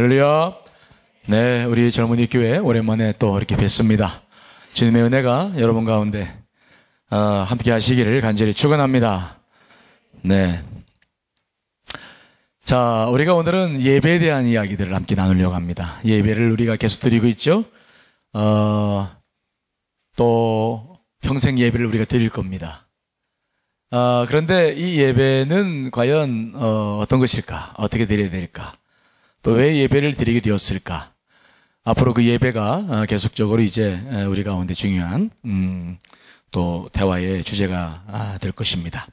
할렐루야. 네, 우리 젊은이 교회 오랜만에 또 이렇게 뵙습니다. 주님의 은혜가 여러분 가운데 함께 하시기를 간절히 축원합니다. 네. 자, 우리가 오늘은 예배에 대한 이야기들을 함께 나누려고 합니다. 예배를 우리가 계속 드리고 있죠. 또 평생 예배를 우리가 드릴 겁니다. 그런데 이 예배는 과연 어떤 것일까? 어떻게 드려야 될까? 또 왜 예배를 드리게 되었을까? 앞으로 그 예배가 계속적으로 이제 우리 가운데 중요한 또 대화의 주제가 될 것입니다.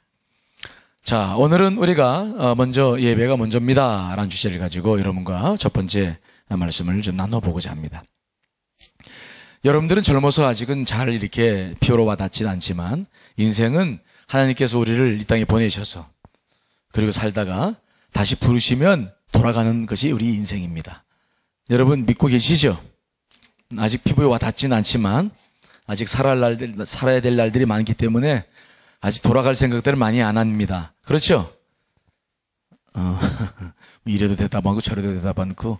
자, 오늘은 우리가 먼저 예배가 먼저입니다 라는 주제를 가지고 여러분과 첫 번째 말씀을 좀 나눠보고자 합니다. 여러분들은 젊어서 아직은 잘 이렇게 피어로 와닿지는 않지만 인생은 하나님께서 우리를 이 땅에 보내셔서 그리고 살다가 다시 부르시면 돌아가는 것이 우리 인생입니다. 여러분 믿고 계시죠? 아직 피부에 와닿지는 않지만 아직 살아야 될 날들이 많기 때문에 아직 돌아갈 생각들을 많이 안 합니다. 그렇죠? 이래도 대답하고 저래도 대답하고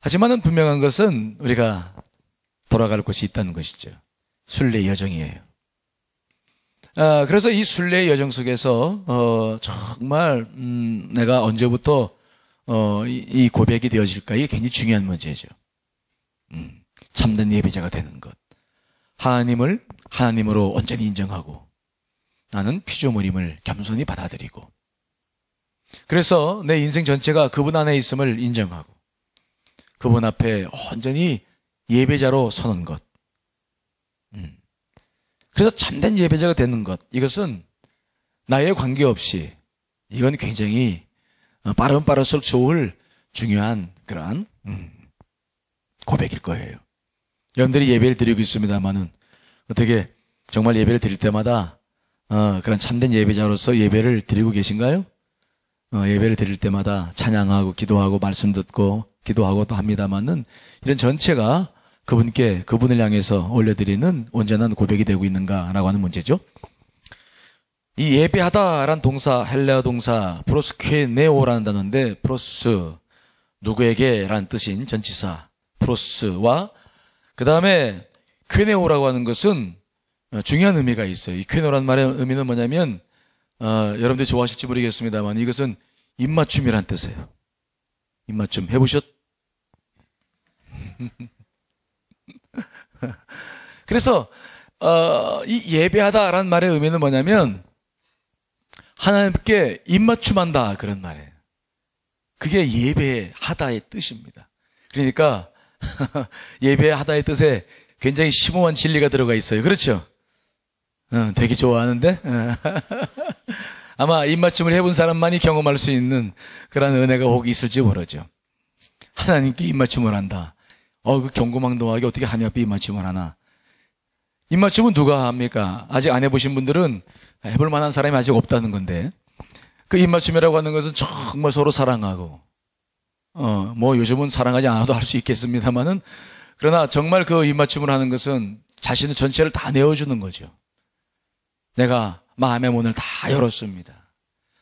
하지만은 분명한 것은 우리가 돌아갈 곳이 있다는 것이죠. 순례 여정이에요. 그래서 이 순례의 여정 속에서 정말 내가 언제부터 이 고백이 되어질까? 이게 굉장히 중요한 문제죠. 참된 예배자가 되는 것. 하나님을 하나님으로 온전히 인정하고 나는 피조물임을 겸손히 받아들이고 그래서 내 인생 전체가 그분 안에 있음을 인정하고 그분 앞에 온전히 예배자로 서는 것. 그래서 참된 예배자가 되는 것. 이것은 나에 관계없이 이건 굉장히 빠를수록 좋을 중요한 그러한 고백일 거예요. 여러분들이 예배를 드리고 있습니다만은 어떻게 정말 예배를 드릴 때마다 그런 참된 예배자로서 예배를 드리고 계신가요? 예배를 드릴 때마다 찬양하고 기도하고 말씀 듣고 기도하고 또 합니다만은 이런 전체가 그분을 향해서 올려드리는 온전한 고백이 되고 있는가라고 하는 문제죠. 이 예배하다라는 동사, 헬레어 동사 프로스케네오라는 단어인데 프로스, 누구에게라는 뜻인 전치사 프로스와 그 다음에 퀘네오라고 하는 것은 중요한 의미가 있어요. 이 퀘네오라는 말의 의미는 뭐냐면 여러분들이 좋아하실지 모르겠습니다만 이것은 입맞춤이란 뜻이에요. 입맞춤 해보셨? 그래서 이 예배하다라는 말의 의미는 뭐냐면 하나님께 입맞춤한다 그런 말이에요. 그게 예배하다의 뜻입니다. 그러니까 예배하다의 뜻에 굉장히 심오한 진리가 들어가 있어요. 그렇죠? 되게 좋아하는데 아마 입맞춤을 해본 사람만이 경험할 수 있는 그런 은혜가 혹 있을지 모르죠. 하나님께 입맞춤을 한다. 그 경고망동하게 어떻게 하나님 앞에 입맞춤을 하나? 입맞춤은 누가 합니까? 아직 안 해보신 분들은 해볼 만한 사람이 아직 없다는 건데 그 입맞춤이라고 하는 것은 정말 서로 사랑하고 뭐 요즘은 사랑하지 않아도 할 수 있겠습니다만은 그러나 정말 그 입맞춤을 하는 것은 자신의 전체를 다 내어주는 거죠. 내가 마음의 문을 다 열었습니다.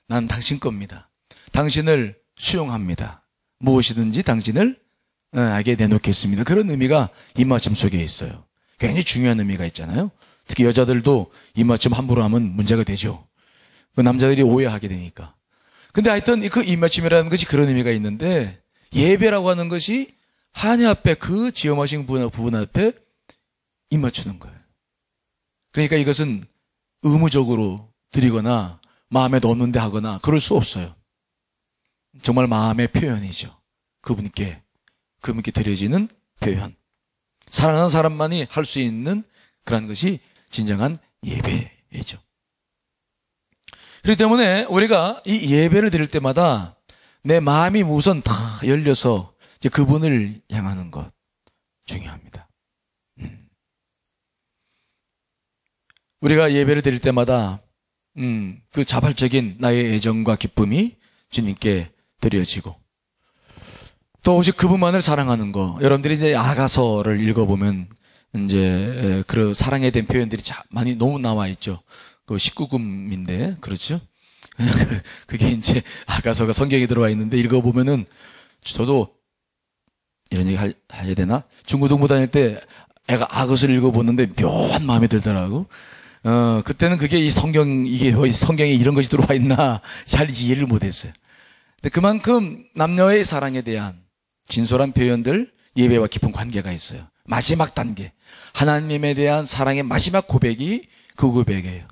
난 당신 겁니다. 당신을 수용합니다. 무엇이든지 당신을 알게 내놓겠습니다. 그런 의미가 입맞춤 속에 있어요. 굉장히 중요한 의미가 있잖아요. 특히 여자들도 입맞춤 함부로 하면 문제가 되죠. 그 남자들이 오해하게 되니까. 근데 하여튼 그 입맞춤이라는 것이 그런 의미가 있는데 예배라고 하는 것이 하나님 앞에 그 지엄하신 부분 앞에 입맞추는 거예요. 그러니까 이것은 의무적으로 드리거나 마음에 넣는데 하거나 그럴 수 없어요. 정말 마음의 표현이죠. 그분께 드려지는 표현. 사랑하는 사람만이 할 수 있는 그런 것이 진정한 예배이죠. 그렇기 때문에 우리가 이 예배를 드릴 때마다 내 마음이 우선 다 열려서 이제 그분을 향하는 것 중요합니다. 우리가 예배를 드릴 때마다 그 자발적인 나의 애정과 기쁨이 주님께 드려지고 또 오직 그분만을 사랑하는 거. 여러분들이 이제 아가서를 읽어보면 이제 그 사랑에 대한 표현들이 많이 너무 나와 있죠. 그 19금인데 그렇죠? 그게 이제 아가서가 성경에 들어와 있는데 읽어보면은 저도 이런 얘기 해야 되나? 중고등부 다닐 때 애가 아가서를 읽어보는데 묘한 마음에 들더라고. 그때는 그게 이게 성경에 이런 것이 들어와 있나 잘 이해를 못했어요. 근데 그만큼 남녀의 사랑에 대한 진솔한 표현들, 예배와 깊은 관계가 있어요. 마지막 단계. 하나님에 대한 사랑의 마지막 고백이 그 고백이에요.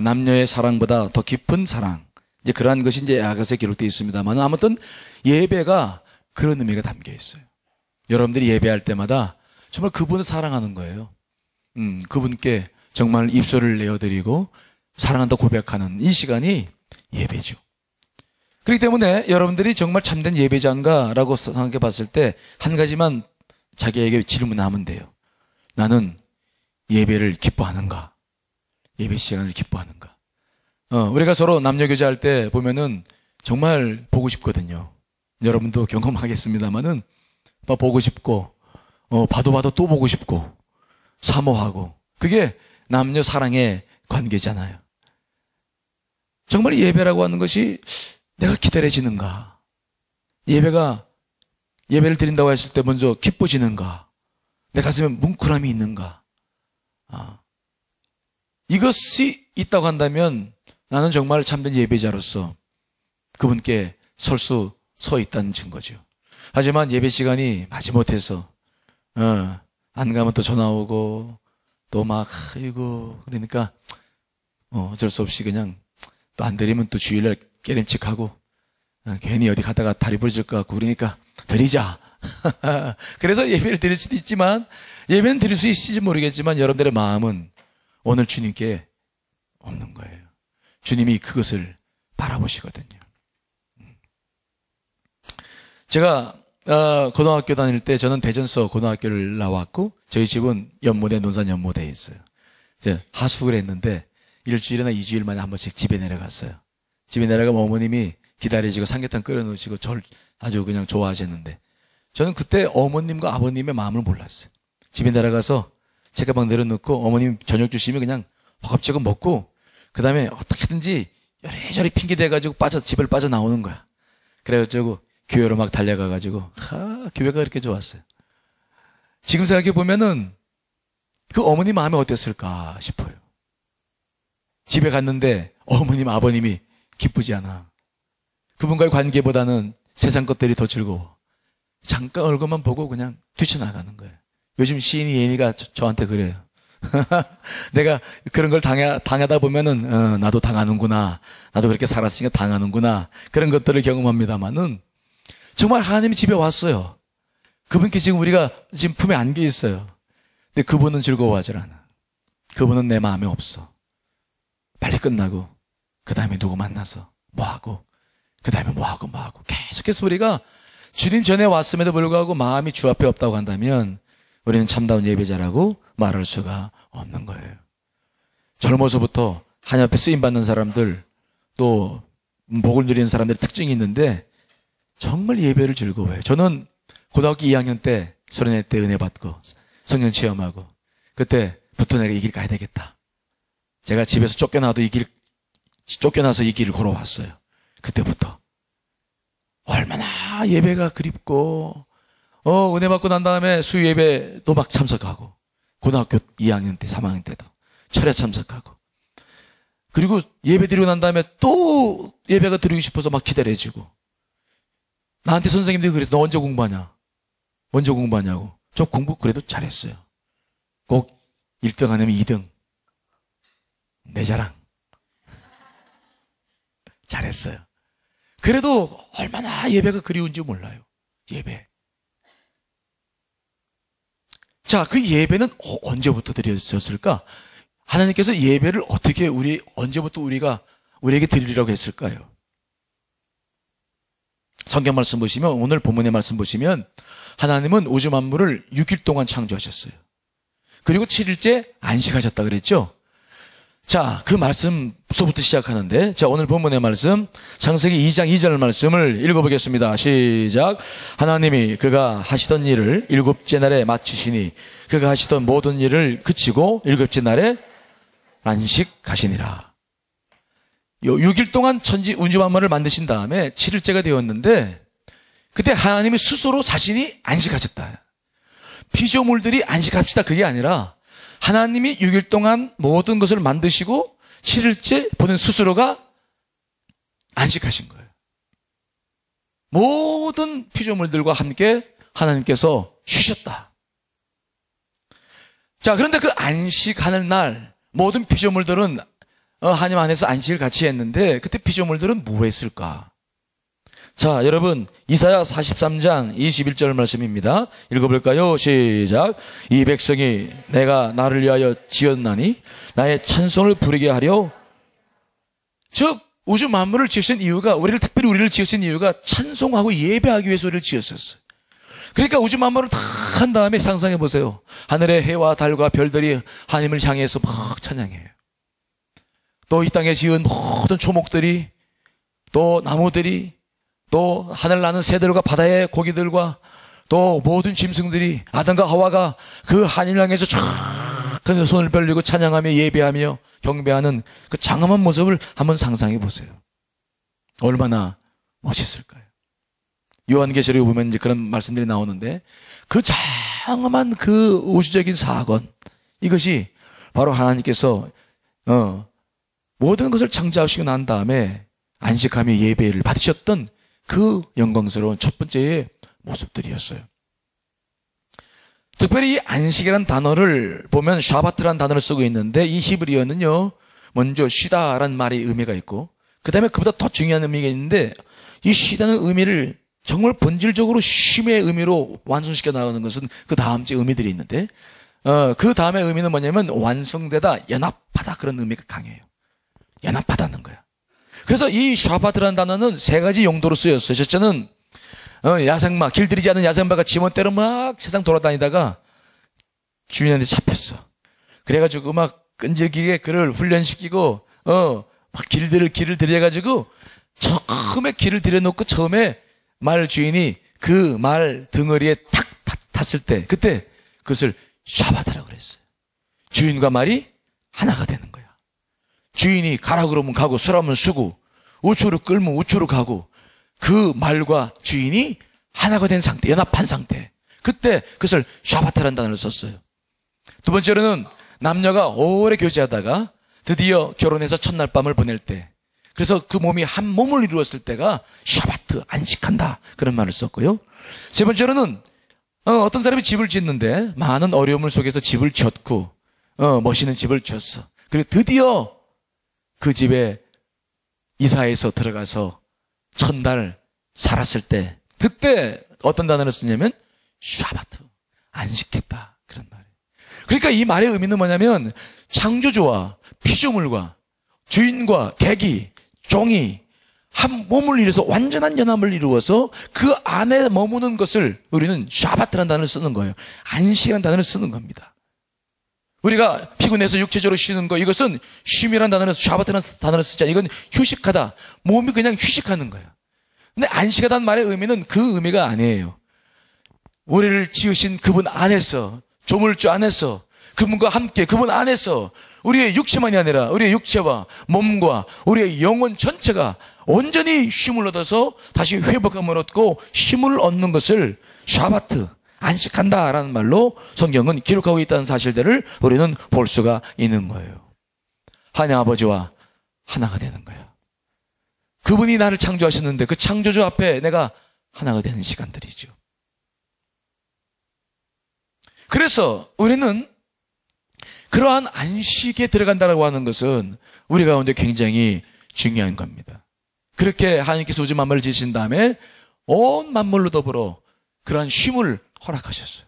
남녀의 사랑보다 더 깊은 사랑. 이제 그러한 것이 이제 아가서에 기록되어 있습니다만 아무튼 예배가 그런 의미가 담겨 있어요. 여러분들이 예배할 때마다 정말 그분을 사랑하는 거예요. 그분께 정말 입술을 내어드리고 사랑한다 고백하는 이 시간이 예배죠. 그렇기 때문에 여러분들이 정말 참된 예배자인가라고 생각해 봤을 때 한 가지만 자기에게 질문하면 돼요. 나는 예배를 기뻐하는가? 예배 시간을 기뻐하는가? 우리가 서로 남녀 교제할 때 보면은 정말 보고 싶거든요. 여러분도 경험하겠습니다만은 보고 싶고 봐도 또 보고 싶고 사모하고 그게 남녀 사랑의 관계잖아요. 정말 예배라고 하는 것이 내가 기다려지는가? 예배를 드린다고 했을 때 먼저 기뻐지는가? 내 가슴에 뭉클함이 있는가? 이것이 있다고 한다면 나는 정말 참된 예배자로서 그분께 서 있다는 증거죠. 하지만 예배 시간이 마지못해서 안 가면 또 전화 오고 또 막 아이고 그러니까 어쩔 수 없이 그냥 또 안 드리면 또 주일날 깨림칙하고 괜히 어디 가다가 다리 부러질 것 같고 그러니까 드리자. 그래서 예배를 드릴 수도 있지만 예배는 드릴 수 있을지 모르겠지만 여러분들의 마음은 오늘 주님께 없는 거예요. 주님이 그것을 바라보시거든요. 제가 고등학교 다닐 때 저는 대전서 고등학교를 나왔고 저희 집은 연모대 논산 연모대에 있어요. 이제 하숙을 했는데 일주일이나 2주일 만에 한 번씩 집에 내려갔어요. 집에 내려가면 어머님이 기다리시고 삼계탕 끓여놓으시고 저를 아주 그냥 좋아하셨는데 저는 그때 어머님과 아버님의 마음을 몰랐어요. 집에 내려가서 책가방 내려놓고 어머님 저녁 주시면 그냥 허겁지겁 먹고 그 다음에 어떻게든지 여리저리 핑계대가지고 집을 빠져나오는 거야. 그래가지고 교회로 막 달려가가지고 교회가 그렇게 좋았어요. 지금 생각해보면은 그 어머님 마음이 어땠을까 싶어요. 집에 갔는데 어머님 아버님이 기쁘지 않아. 그분과의 관계보다는 세상 것들이 더 즐거워. 잠깐 얼굴만 보고 그냥 뛰쳐나가는 거예요. 요즘 시인 예인이가 저한테 그래요. 내가 그런 걸 당하다 보면은 나도 당하는구나. 나도 그렇게 살았으니까 당하는구나. 그런 것들을 경험합니다만은 정말 하나님이 집에 왔어요. 그분께 지금 우리가 지금 품에 안겨 있어요. 근데 그분은 즐거워하질 않아. 그분은 내 마음에 없어. 빨리 끝나고 그 다음에 누구 만나서 뭐하고 그 다음에 뭐하고 계속해서 우리가 주님 전에 왔음에도 불구하고 마음이 주 앞에 없다고 한다면 우리는 참다운 예배자라고 말할 수가 없는 거예요. 젊어서부터 하나님 앞에 쓰임받는 사람들 또 복을 누리는 사람들의 특징이 있는데 정말 예배를 즐거워해요. 저는 고등학교 2학년 때 수련회 때 은혜 받고 성령 체험하고 그때부터 내가 이 길 가야 되겠다. 제가 집에서 쫓겨나서 이 길을 걸어왔어요. 그때부터 얼마나 예배가 그립고 은혜 받고 난 다음에 수요 예배도 막 참석하고 고등학교 2학년 때 3학년 때도 철야 참석하고 그리고 예배 드리고 난 다음에 또 예배가 드리고 싶어서 막 기다려지고 나한테 선생님들이 그래서 너 언제 공부하냐? 언제 공부하냐고. 저 공부 그래도 잘했어요. 꼭 1등 아니면 2등. 내 자랑. 잘했어요. 그래도 얼마나 예배가 그리운지 몰라요. 예배. 자, 그 예배는 언제부터 드려졌을까? 하나님께서 예배를 언제부터 우리에게 드리려고 했을까요? 성경 말씀 보시면 오늘 본문의 말씀 보시면 하나님은 우주 만물을 6일 동안 창조하셨어요. 그리고 7일째 안식하셨다 그랬죠. 자, 그 말씀서부터 시작하는데 자, 오늘 본문의 말씀 창세기 2장 2절 말씀을 읽어보겠습니다. 시작. 하나님이 그가 하시던 일을 일곱째 날에 마치시니 그가 하시던 모든 일을 그치고 일곱째 날에 안식하시니라. 6일 동안 천지 우주 만물을 만드신 다음에 7일째가 되었는데 그때 하나님이 스스로 자신이 안식하셨다. 피조물들이 안식합시다 그게 아니라 하나님이 6일 동안 모든 것을 만드시고 7일째 본인 스스로가 안식하신 거예요. 모든 피조물들과 함께 하나님께서 쉬셨다. 자, 그런데 그 안식하는 날 모든 피조물들은 하나님 안에서 안식을 같이 했는데 그때 피조물들은 뭐 했을까? 자, 여러분 이사야 43장 21절 말씀입니다. 읽어볼까요? 시작. 이 백성이 내가 나를 위하여 지었나니 나의 찬송을 부르게 하려. 즉 우주 만물을 지으신 이유가 특별히 우리를 지으신 이유가 찬송하고 예배하기 위해서 우리를 지었었어요. 그러니까 우주 만물을 다 한 다음에 상상해 보세요. 하늘의 해와 달과 별들이 하나님을 향해서 막 찬양해요. 또 이 땅에 지은 모든 초목들이, 또 나무들이, 또 하늘 나는 새들과 바다의 고기들과 또 모든 짐승들이 아담과 하와가 그 하나님을 향해서 쫙 손을 벌리고 찬양하며 예배하며 경배하는 그 장엄한 모습을 한번 상상해 보세요. 얼마나 멋있을까요? 요한계시록에 보면 이제 그런 말씀들이 나오는데 그 장엄한 그 우주적인 사건, 이것이 바로 하나님께서 모든 것을 창조하시고 난 다음에 안식하며 예배를 받으셨던 그 영광스러운 첫 번째의 모습들이었어요. 특별히 이 안식이라는 단어를 보면 샤바트라는 단어를 쓰고 있는데 이 히브리어는요, 먼저 쉬다라는 말의 의미가 있고 그 다음에 그보다 더 중요한 의미가 있는데 이 쉬다는 의미를 정말 본질적으로 쉼의 의미로 완성시켜 나가는 것은 그 다음째 의미들이 있는데 그 다음의 의미는 뭐냐면 완성되다, 연합하다, 그런 의미가 강해요. 연합하다는 거야. 그래서 이 샤바트라는 단어는 세 가지 용도로 쓰였어요. 첫째는 야생마, 길들이지 않은 야생마가 지멋대로 막 세상 돌아다니다가 주인한테 잡혔어. 그래가지고 막 끈질기게 그를 훈련시키고 막 길을 들여가지고 처음에 길을 들여놓고 처음에 말 주인이 그 말 덩어리에 탁 탔을 때 그때 그것을 샤바트라고 그랬어요. 주인과 말이 하나가 되는 거야. 주인이 가라 그러면 가고 수라면 수고 우초로 끌면 우초로 가고 그 말과 주인이 하나가 된 상태, 연합한 상태. 그때 그것을 샤바트라는 단어를 썼어요. 두 번째로는 남녀가 오래 교제하다가 드디어 결혼해서 첫날 밤을 보낼 때, 그래서 그 몸이 한 몸을 이루었을 때가 샤바트, 안식한다, 그런 말을 썼고요. 세 번째로는 어떤 사람이 집을 짓는데 많은 어려움을 속에서 집을 지었고 멋있는 집을 지었어. 그리고 드디어 그 집에 이사해서 들어가서 첫날 살았을 때 그때 어떤 단어를 쓰냐면 샤바트, 안식했다, 그런 말이에요. 그러니까 이 말의 의미는 뭐냐면 창조주와 피조물과 주인과 객이, 종이 한 몸을 이루어서 완전한 연합을 이루어서 그 안에 머무는 것을 우리는 샤바트라는 단어를 쓰는 거예요. 안식이라는 단어를 쓰는 겁니다. 우리가 피곤해서 육체적으로 쉬는 거, 이것은 쉼이라는 단어를, 샤바트라는 단어를 쓰자. 이건 휴식하다. 몸이 그냥 휴식하는 거예요. 근데 안식하다는 말의 의미는 그 의미가 아니에요. 우리를 지으신 그분 안에서, 조물주 안에서, 그분과 함께 그분 안에서 우리의 육체만이 아니라 우리의 육체와 몸과 우리의 영혼 전체가 온전히 쉼을 얻어서 다시 회복감을 얻고 힘을 얻는 것을 샤바트, 안식한다라는 말로 성경은 기록하고 있다는 사실들을 우리는 볼 수가 있는 거예요. 하나님 아버지와 하나가 되는 거예요. 그분이 나를 창조하셨는데 그 창조주 앞에 내가 하나가 되는 시간들이죠. 그래서 우리는 그러한 안식에 들어간다고 하는 것은 우리 가운데 굉장히 중요한 겁니다. 그렇게 하나님께서 우주 만물을 지으신 다음에 온 만물로 더불어 그러한 쉼을 허락하셨어요.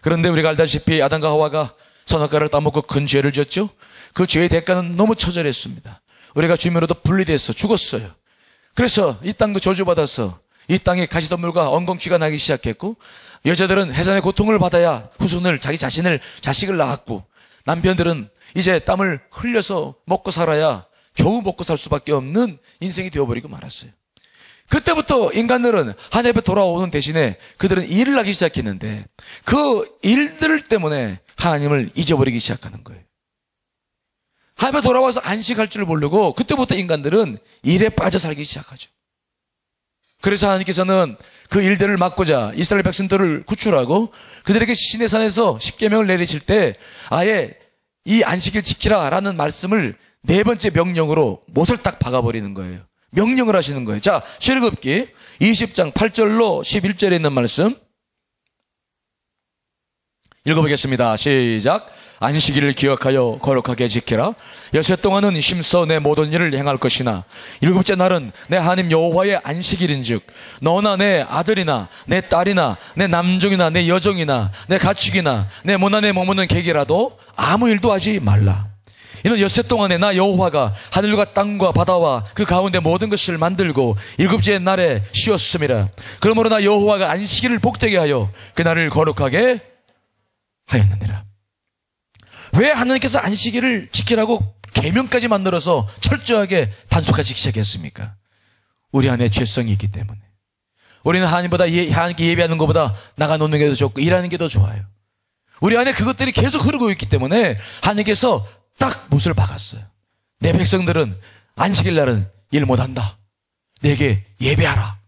그런데 우리가 알다시피 아담과 하와가 선악과를 따먹고 큰 죄를 지었죠. 그 죄의 대가는 너무 처절했습니다. 우리가 주님으로부터 분리돼서 죽었어요. 그래서 이 땅도 저주받아서 이 땅에 가시덤불과 엉겅퀴가 나기 시작했고, 여자들은 해산의 고통을 받아야 후손을, 자식을 낳았고, 남편들은 이제 땀을 흘려서 먹고 살아야 겨우 먹고 살 수밖에 없는 인생이 되어버리고 말았어요. 그때부터 인간들은 하나님 앞에 돌아오는 대신에 그들은 일을 하기 시작했는데 그 일들 때문에 하나님을 잊어버리기 시작하는 거예요. 하나님 앞에 돌아와서 안식할 줄 모르고 그때부터 인간들은 일에 빠져 살기 시작하죠. 그래서 하나님께서는 그 일들을 막고자 이스라엘 백성들을 구출하고 그들에게 시내산에서 십계명을 내리실 때 아예 이 안식일 지키라라는 말씀을 네 번째 명령으로 못을 딱 박아버리는 거예요. 명령을 하시는 거예요. 자, 출애굽기 20장 8절로 11절에 있는 말씀 읽어보겠습니다. 시작. 안식일을 기억하여 거룩하게 지키라. 여섯 동안은 힘써 내 모든 일을 행할 것이나 일곱째 날은 내 하나님 여호와의 안식일인즉 너나 내 아들이나 내 딸이나 내 남종이나 내 여종이나 내 가축이나 내 모나 내 머무는 객이라도 아무 일도 하지 말라. 이는 엿새 동안에 나 여호와가 하늘과 땅과 바다와 그 가운데 모든 것을 만들고 일곱째 날에 쉬었음이라. 그러므로 나 여호와가 안식일을 복되게 하여 그날을 거룩하게 하였느니라. 왜 하나님께서 안식일을 지키라고 계명까지 만들어서 철저하게 단속하기 시작했습니까? 우리 안에 죄성이 있기 때문에. 우리는 하나님보다 하나님께 예배하는 것보다 나가 노는 게 더 좋고 일하는 게 더 좋아요. 우리 안에 그것들이 계속 흐르고 있기 때문에 하나님께서 딱 못을 박았어요. 내 백성들은 안식일 날은 일 못한다. 내게 예배하라.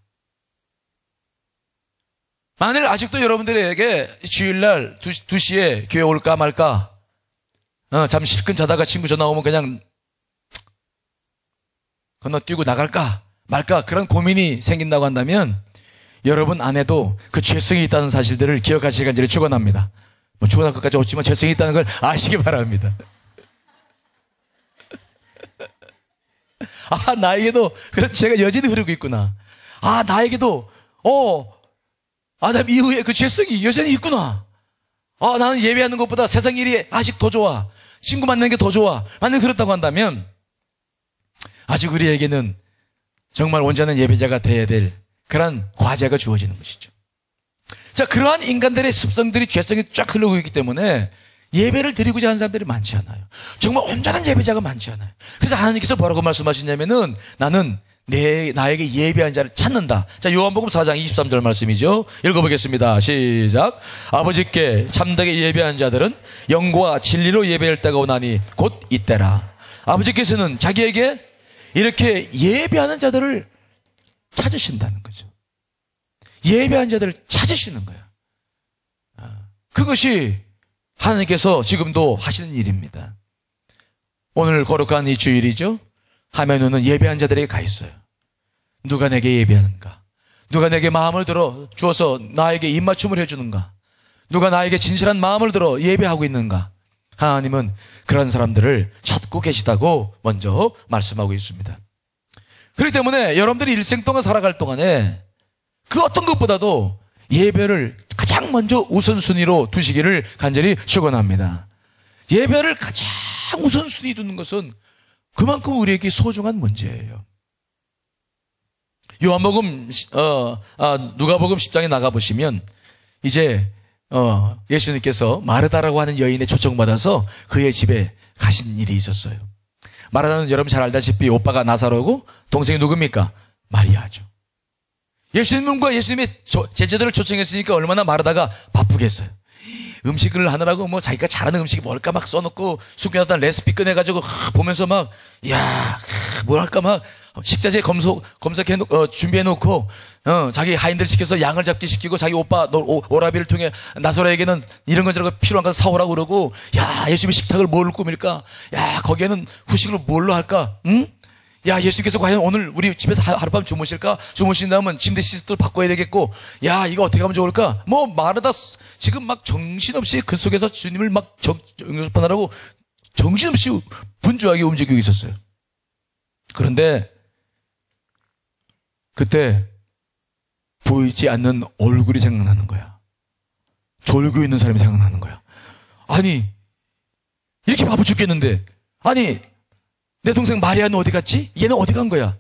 만일 아직도 여러분들에게 주일날 2시에 교회 올까 말까 잠시 실컷 자다가 친구 전화 오면 그냥 건너뛰고 나갈까 말까 그런 고민이 생긴다고 한다면 여러분 안에도 그 죄성이 있다는 사실들을 기억하시길 간절히 축원합니다. 뭐 축원할 것까지 없지만 죄성이 있다는 걸 아시기 바랍니다. 아, 나에게도 그런 죄가 여전히 흐르고 있구나. 아, 나에게도 아담 이후에 그 죄성이 여전히 있구나. 아, 나는 예배하는 것보다 세상 일이 아직 더 좋아. 친구 만나는 게 더 좋아. 만약 그렇다고 한다면 아직 우리에게는 정말 온전한 예배자가 되어야 될 그런 과제가 주어지는 것이죠. 자, 그러한 인간들의 습성들이 죄성이 쫙 흐르고 있기 때문에 예배를 드리고자 하는 사람들이 많지 않아요. 정말 온전한 예배자가 많지 않아요. 그래서 하나님께서 뭐라고 말씀하시냐면은 나는 나에게 예배한 자를 찾는다. 자, 요한복음 4장 23절 말씀이죠. 읽어보겠습니다. 시작. 아버지께 참되게 예배한 자들은 영과 진리로 예배할 때가 오나니 곧 이때라. 아버지께서는 자기에게 이렇게 예배하는 자들을 찾으신다는 거죠. 예배한 자들을 찾으시는 거야. 그것이 하나님께서 지금도 하시는 일입니다. 오늘 거룩한 이 주일이죠. 하나님의 눈은 예배한 자들에게 가 있어요. 누가 내게 예배하는가? 누가 내게 마음을 들어 주어서 나에게 입맞춤을 해주는가? 누가 나에게 진실한 마음을 들어 예배하고 있는가? 하나님은 그런 사람들을 찾고 계시다고 먼저 말씀하고 있습니다. 그렇기 때문에 여러분들이 일생 동안 살아갈 동안에 그 어떤 것보다도 예배를 가장 먼저 우선순위로 두시기를 간절히 축원합니다. 예배를 가장 우선순위 두는 것은 그만큼 우리에게 소중한 문제예요. 요한복음 누가복음 10장에 나가보시면 이제 예수님께서 마르다라고 하는 여인의 초청받아서 그의 집에 가신 일이 있었어요. 마르다는 여러분 잘 알다시피 오빠가 나사로고 동생이 누굽니까? 마리아죠. 예수님과 예수님의 제자들을 초청했으니까 얼마나 마르다가 바쁘겠어요. 음식을 하느라고 뭐 자기가 잘하는 음식이 뭘까 막 써놓고 숙여놨다 레시피 꺼내가지고 보면서 막 뭐랄까 막 식자재 검색해 준비해놓고 자기 하인들 시켜서 양을 잡기 시키고 자기 오빠 오라비를 통해 나사로에게는 이런 거 저런 거 필요한 거 사오라고 그러고 야 예수님의 식탁을 뭘 꾸밀까? 야 거기에는 후식을 뭘로 할까? 응? 야, 예수님께서 과연 오늘 우리 집에서 하룻밤 주무실까? 주무신 다음은 침대 시트도 바꿔야 되겠고, 야, 이거 어떻게 하면 좋을까? 뭐, 마르다 지금 막 정신없이 그 속에서 주님을 막 영접하느라고 정신없이 분주하게 움직이고 있었어요. 그런데, 그때 보이지 않는 얼굴이 생각나는 거야. 졸고 있는 사람이 생각나는 거야. 아니, 이렇게 바보 죽겠는데, 아니, 내 동생 마리아는 어디 갔지? 얘는 어디 간 거야?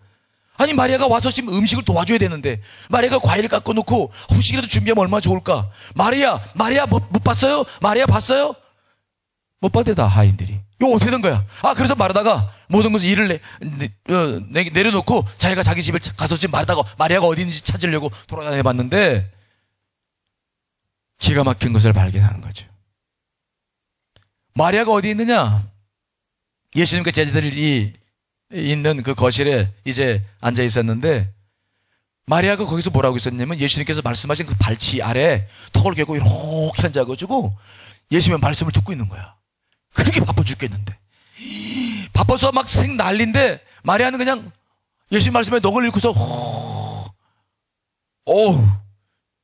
아니 마리아가 와서 지금 음식을 도와줘야 되는데 마리아가 과일을 깎아 놓고 후식이라도 준비하면 얼마나 좋을까? 마리아 못 봤어요? 마리아 봤어요? 못 봤대다 하인들이. 이거 어떻게 된 거야? 그래서 마르다가 모든 것을 일을 내려놓고 자기가 자기 집에 가서 지금 마리아가 어디 있는지 찾으려고 돌아다녀 봤는데 기가 막힌 것을 발견하는 거죠. 마리아가 어디 있느냐? 예수님과 제자들이 있는 그 거실에 이제 앉아 있었는데 마리아가 거기서 뭐라고 있었냐면 예수님께서 말씀하신 그 발치 아래 턱을 개고 이렇게 앉아가지고 예수님의 말씀을 듣고 있는 거야. 그렇게 바빠 죽겠는데. 바빠서 막 생 난리인데 마리아는 그냥 예수님 말씀에 넋을 잃고서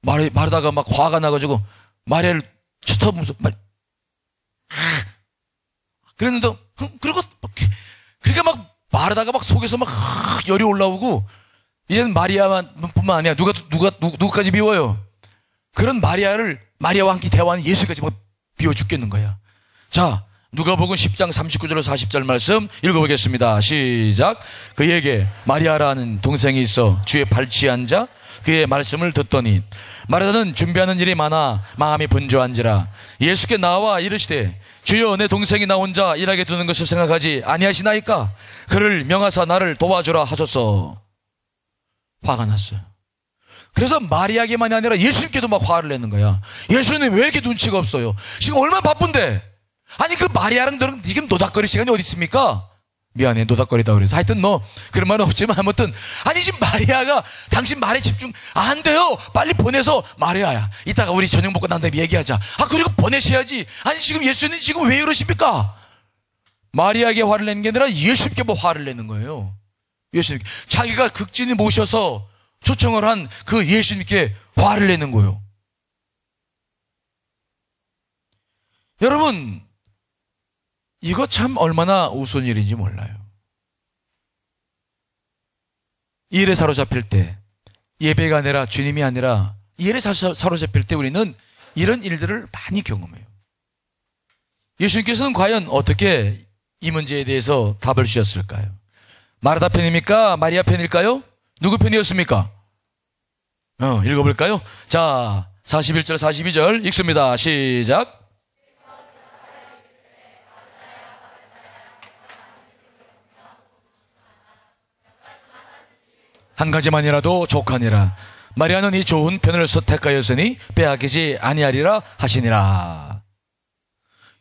말하다가 막 화가 나가지고 마리아를 쳐다보면서 그랬는데 그리고 그러니까 막 말하다가 막 속에서 막 열이 올라오고 이제는 마리아뿐만 아니라 누구까지 미워요. 그런 마리아와 함께 대화하는 예수까지 막 미워 죽겠는 거야. 자, 누가복음 10장 39절로 40절 말씀 읽어보겠습니다. 시작. 그에게 마리아라는 동생이 있어 주의 발치에 앉아 그의 말씀을 듣더니 마리아는 준비하는 일이 많아 마음이 분주한지라 예수께 나와 이르시되 주여 내 동생이 나 혼자 일하게 두는 것을 생각하지 아니하시나이까 그를 명하사 나를 도와주라 하소서. 화가 났어요. 그래서 마리아에게만이 아니라 예수님께도 막 화를 내는 거야. 예수님 왜 이렇게 눈치가 없어요? 지금 얼마나 바쁜데? 아니 그 마리아랑 너는 지금 노닥거릴 시간이 어디 있습니까? 미안해 노닥거리다 그래서 하여튼 뭐 그런 말은 없지만 아무튼 아니 지금 마리아가 당신 말에 집중 안 돼요. 빨리 보내서 마리아야 이따가 우리 저녁 먹고 난 다음에 얘기하자. 그리고 보내셔야지. 아니 지금 예수님 지금 왜 이러십니까? 마리아에게 화를 내는 게 아니라 예수님께 뭐 화를 내는 거예요. 예수님 자기가 극진히 모셔서 초청을 한 그 예수님께 화를 내는 거예요. 여러분 이거 참 얼마나 우스운 일인지 몰라요. 이 일에 사로잡힐 때 예배가 아니라 주님이 아니라 이 일에 사로잡힐 때 우리는 이런 일들을 많이 경험해요. 예수님께서는 과연 어떻게 이 문제에 대해서 답을 주셨을까요? 마르다 편입니까? 마리아 편일까요? 누구 편이었습니까? 읽어볼까요? 자, 41절 42절 읽습니다. 시작. 한 가지만이라도 족하니라. 마리아는 이 좋은 편을 택하였으니 빼앗기지 아니하리라 하시니라.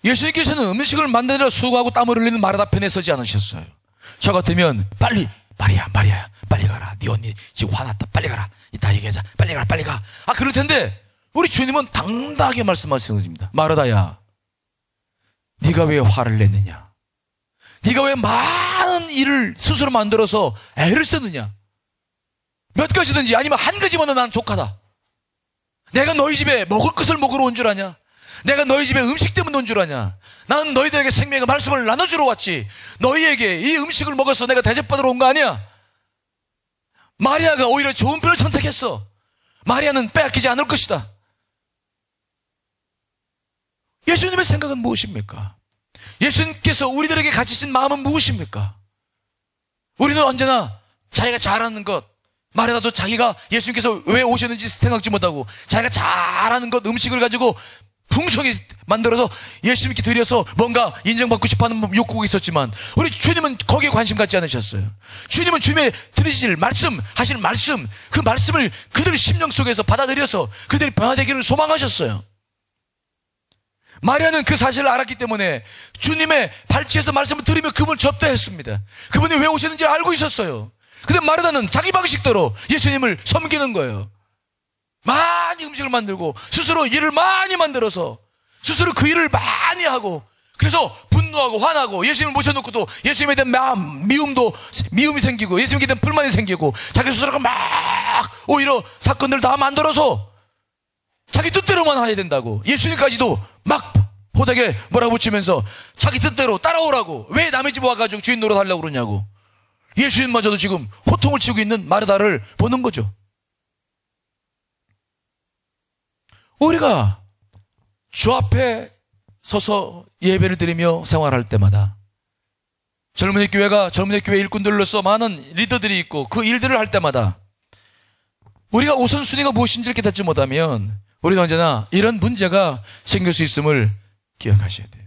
예수님께서는 음식을 만드느라 수고하고 땀을 흘리는 마르다 편에 서지 않으셨어요. 저 같으면 빨리 마리아야 빨리 가라. 네 언니 지금 화났다. 빨리 가라. 이따 얘기하자. 빨리 가라 빨리 가. 그럴 텐데 우리 주님은 당당하게 말씀하시는 것입니다. 마르다야 네가 왜 화를 냈느냐? 네가 왜 많은 일을 스스로 만들어서 애를 쓰느냐? 몇 가지든지 아니면 한 가지만은 난 족하다. 내가 너희 집에 먹을 것을 먹으러 온 줄 아냐? 내가 너희 집에 음식 때문에 온 줄 아냐? 나는 너희들에게 생명의 말씀을 나눠주러 왔지. 너희에게 이 음식을 먹어서 내가 대접받으러 온 거 아니야? 마리아가 오히려 좋은 편을 선택했어. 마리아는 빼앗기지 않을 것이다. 예수님의 생각은 무엇입니까? 예수님께서 우리들에게 가지신 마음은 무엇입니까? 우리는 언제나 자기가 잘하는 것, 마리아도 자기가 예수님께서 왜 오셨는지 생각지 못하고 자기가 잘하는 것 음식을 가지고 풍성히 만들어서 예수님께 드려서 뭔가 인정받고 싶어하는 욕구가 있었지만 우리 주님은 거기에 관심 갖지 않으셨어요. 주님은 주님의 들으실 말씀, 하실 말씀, 그 말씀을 그들의 심령 속에서 받아들여서 그들이 변화되기를 소망하셨어요. 마리아는 그 사실을 알았기 때문에 주님의 발치에서 말씀을 들으며 그분을 접대했습니다. 그분이 왜 오셨는지 알고 있었어요. 근데 마르다는 자기 방식대로 예수님을 섬기는 거예요. 많이 음식을 만들고 스스로 일을 많이 만들어서 스스로 그 일을 많이 하고 그래서 분노하고 화나고 예수님을 모셔놓고도 예수님에 대한 미움이 생기고 예수님에 대한 불만이 생기고 자기 스스로가 막 오히려 사건들을 다 만들어서 자기 뜻대로만 해야 된다고 예수님까지도 막 호되게 몰아붙이면서 자기 뜻대로 따라오라고 왜 남의 집 와가지고 주인 노릇하려고 그러냐고 예수님마저도 지금 호통을 치고 있는 마르다를 보는 거죠. 우리가 주 앞에 서서 예배를 드리며 생활할 때마다 젊은이 교회 일꾼들로서 많은 리더들이 있고 그 일들을 할 때마다 우리가 우선순위가 무엇인지를 깨닫지 못하면 우리는 언제나 이런 문제가 생길 수 있음을 기억하셔야 돼요.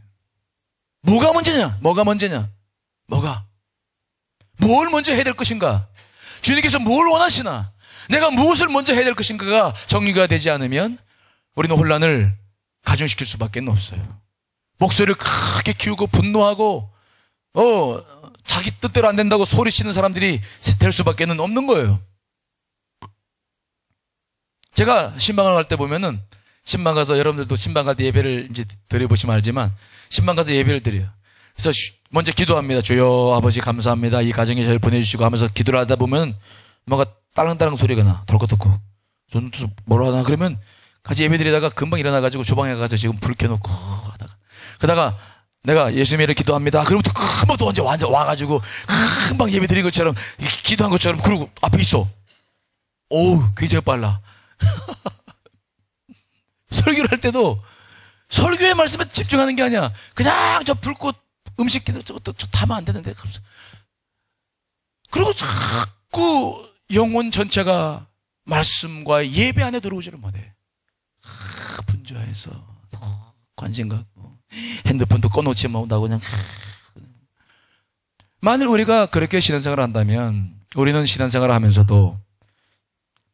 뭐가 문제냐? 뭘 먼저 해야 될 것인가? 주님께서 뭘 원하시나? 내가 무엇을 먼저 해야 될 것인가가 정리가 되지 않으면 우리는 혼란을 가중시킬 수밖에 없어요. 목소리를 크게 키우고 분노하고 자기 뜻대로 안 된다고 소리치는 사람들이 될 수밖에 없는 거예요. 제가 신방을 갈 때 보면은, 신방 가서, 여러분들도 신방 갈 때 예배를 이제 드려보시면 알지만, 신방 가서 예배를 드려요. 그래서 먼저 기도합니다. 주여 아버지 감사합니다. 이 가정에 저를 보내주시고 하면서 기도를 하다 보면 뭔가 딸랑딸랑 소리가 나. 덜컥덜컥. 저는 또 뭐라 하나 그러면 같이 예배 드리다가 금방 일어나가지고 주방에 가서 지금 불 켜놓고 하다가. 그러다가 내가 예수님을 기도합니다. 그러면 또 금방 또 언제 완전 와가지고 금방 예배 드린 것처럼 기도한 것처럼 그러고 앞에 있어. 오우 굉장히 빨라. 설교를 할 때도 설교의 말씀에 집중하는 게 아니야. 그냥 저 불꽃 음식 기도 저것도 저 타면 안 되는데. 그리고 자꾸 영혼 전체가 말씀과 예배 안에 들어오지를 못해. 분주해서 관심 갖고 핸드폰도 꺼놓지 못하고 그냥. 만일 우리가 그렇게 신앙생활을 한다면 우리는 신앙생활을 하면서도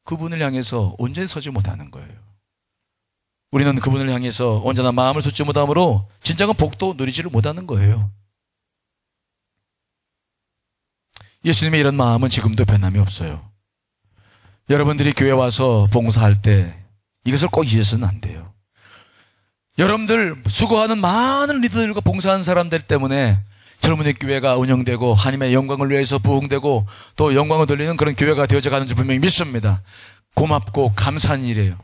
그분을 향해서 온전히 서지 못하는 거예요. 우리는 그분을 향해서 온전한 마음을 쏟지 못함으로 진정한 복도 누리지를 못하는 거예요. 예수님의 이런 마음은 지금도 변함이 없어요. 여러분들이 교회 와서 봉사할 때 이것을 꼭 잊어서는 안 돼요. 여러분들 수고하는 많은 리더들과 봉사하는 사람들 때문에 젊은이 교회가 운영되고 하나님의 영광을 위해서 부흥되고 또 영광을 돌리는 그런 교회가 되어져 가는 줄 분명히 믿습니다. 고맙고 감사한 일이에요.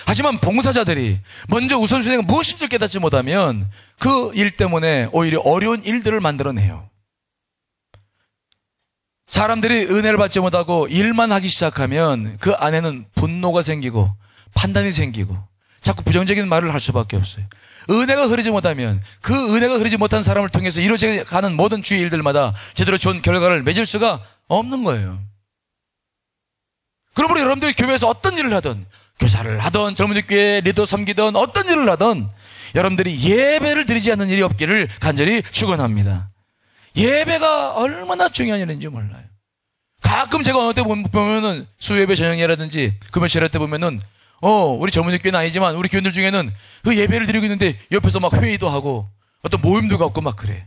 하지만 봉사자들이 먼저 우선순위가 무엇인지 깨닫지 못하면 그 일 때문에 오히려 어려운 일들을 만들어내요. 사람들이 은혜를 받지 못하고 일만 하기 시작하면 그 안에는 분노가 생기고 판단이 생기고 자꾸 부정적인 말을 할 수밖에 없어요. 은혜가 흐르지 못하면 그 은혜가 흐르지 못한 사람을 통해서 이루어져 가는 모든 주의 일들마다 제대로 좋은 결과를 맺을 수가 없는 거예요. 그러므로 여러분들이 교회에서 어떤 일을 하든 교사를 하든 젊은이 교회 리더 섬기든 어떤 일을 하든 여러분들이 예배를 드리지 않는 일이 없기를 간절히 축원합니다. 예배가 얼마나 중요한 일인지 몰라요. 가끔 제가 어느 때 보면은 수요예배 저녁이라든지 금요일 때 보면은 우리 젊은이 교회는 아니지만 우리 교인들 중에는 그 예배를 드리고 있는데 옆에서 막 회의도 하고 어떤 모임도 갖고 막 그래.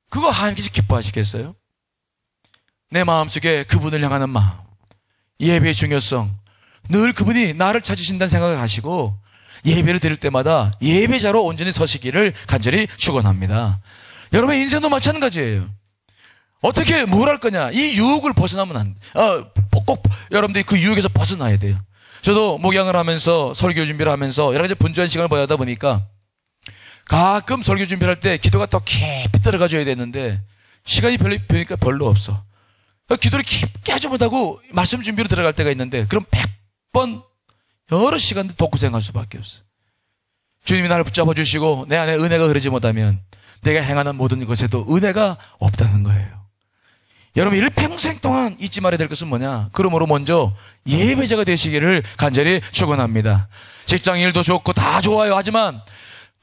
그거 하나님께서 기뻐하시겠어요? 내 마음속에 그분을 향하는 마음, 예배의 중요성, 늘 그분이 나를 찾으신다는 생각을 하시고 예배를 드릴 때마다 예배자로 온전히 서시기를 간절히 축원합니다. 여러분의 인생도 마찬가지예요. 어떻게 뭘 할 거냐? 이 유혹을 벗어나면 안 돼. 꼭 여러분들이 그 유혹에서 벗어나야 돼요. 저도 목양을 하면서 설교 준비를 하면서 여러 가지 분주한 시간을 보내다 보니까 가끔 설교 준비를 할 때 기도가 더 깊이 들어가줘야 되는데 시간이 보니까 별로 없어. 기도를 깊게 하지 못하고 말씀 준비로 들어갈 때가 있는데 그럼 100번 여러 시간들 독고생할 수밖에 없어. 주님이 나를 붙잡아 주시고 내 안에 은혜가 흐르지 못하면 내가 행하는 모든 것에도 은혜가 없다는 거예요. 여러분 일평생 동안 잊지 말아야 될 것은 뭐냐? 그러므로 먼저 예배자가 되시기를 간절히 축원합니다. 직장 일도 좋고 다 좋아요. 하지만